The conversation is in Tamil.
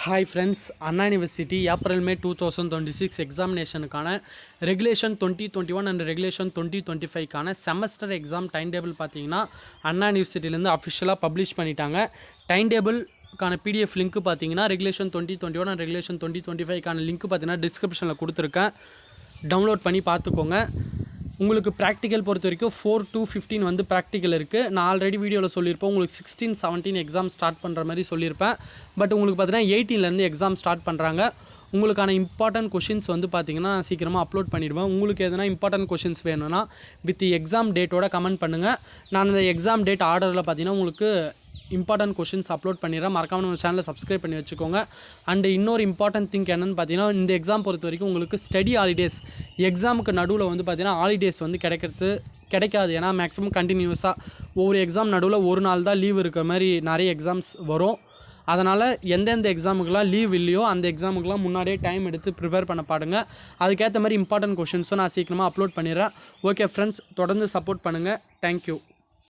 Hi friends, Anna university April May 2026 எக்ஸாமினேஷனுக்கான ரெகுலேஷன் 2021 அண்ட் ரெகுலேஷன் 2025க்கான செமஸ்டர் எக்ஸாம் டைம் டேபிள் பார்த்தீங்கன்னா அண்ணா யூனிவர்சிட்டிலேருந்து அஃபிஷியலாக பப்ளிஷ் பண்ணிட்டாங்க. டைம் டேபிள்க்கான பிடிஎஃப் லிங்க் பார்த்தீங்கன்னா ரெகுலேஷன் 2021 அண்ட் ரெகுலேஷன் 2025க்கான லிங்க் பார்த்தீங்கன்னா டிஸ்கிரிப்ஷனில் கொடுத்துருக்கேன். டவுன்லோட் பண்ணி பார்த்துக்கோங்க. உங்களுக்கு ப்ராக்டிக்கல் பொறுத்த வரைக்கும் 4 to 15 வந்து ப்ராக்டிக்கல் இருக்குது. நான் ஆல்ரெடி வீடியோவில் சொல்லியிருப்பேன், உங்களுக்கு 16, 17 எக்ஸாம் ஸ்டார்ட் பண்ணுற மாதிரி சொல்லியிருப்பேன். பட் உங்களுக்கு பார்த்தீங்கன்னா 18லேருந்து எக்ஸாம் ஸ்டார்ட் பண்ணுறாங்க. உங்களுக்கான இம்பார்ட்டன்ட் கொஷின்ஸ் வந்து பார்த்தீங்கன்னா நான் சீக்கிரமாக அப்லோட் பண்ணிடுவேன். உங்களுக்கு எதனா இம்பார்ட்டன்ட் கொஷின்ஸ் வேணும்னா வித் எக்ஸாம் டேட்டோட கமெண்ட் பண்ணுங்கள். நான் அந்த எக்ஸாம் டேட் ஆர்டரில் பார்த்தீங்கன்னா உங்களுக்கு இம்பார்ட்டன்ட் கொஷின்ஸ் அப்லோட் பண்ணிடுறேன். மறக்காமல் நம்ம சேனலை சப்ஸ்கிரைப் பண்ணி வச்சுக்கோங்க. அண்ட் இன்னொரு இம்பார்ட்டன்ட் திங்க் என்னென்னு பார்த்தீங்கன்னா, இந்த எக்ஸாம் பொறுத்த வரைக்கும் உங்களுக்கு ஸ்டடி ஹாலிடேஸ், எக்ஸாமுக்கு நடுவில் வந்து பார்த்தீங்கன்னா ஹாலிடேஸ் வந்து கிடைக்காது. ஏன்னா மேக்ஸிமம் கண்டினியூஸாக ஒவ்வொரு எக்ஸாம் நடுவில் ஒரு நாள் தான் லீவ் இருக்கிற மாதிரி நிறைய எக்ஸாம்ஸ் வரும். அதனால் எந்தெந்த எக்ஸாமுக்கெலாம் லீவ் இல்லையோ அந்த எக்ஸாமுக்கெலாம் முன்னாடியே டைம் எடுத்து ப்ரிப்பேர் பண்ண பாடுங்க. அதுக்கேற்ற மாதிரி இம்பார்ட்டன்ட் கொஷின்ஸும் நான் சீக்கிரமாக அப்லோட் பண்ணிடுறேன். ஓகே ஃப்ரெண்ட்ஸ், தொடர்ந்து சப்போர்ட் பண்ணுங்கள். தேங்க்யூ.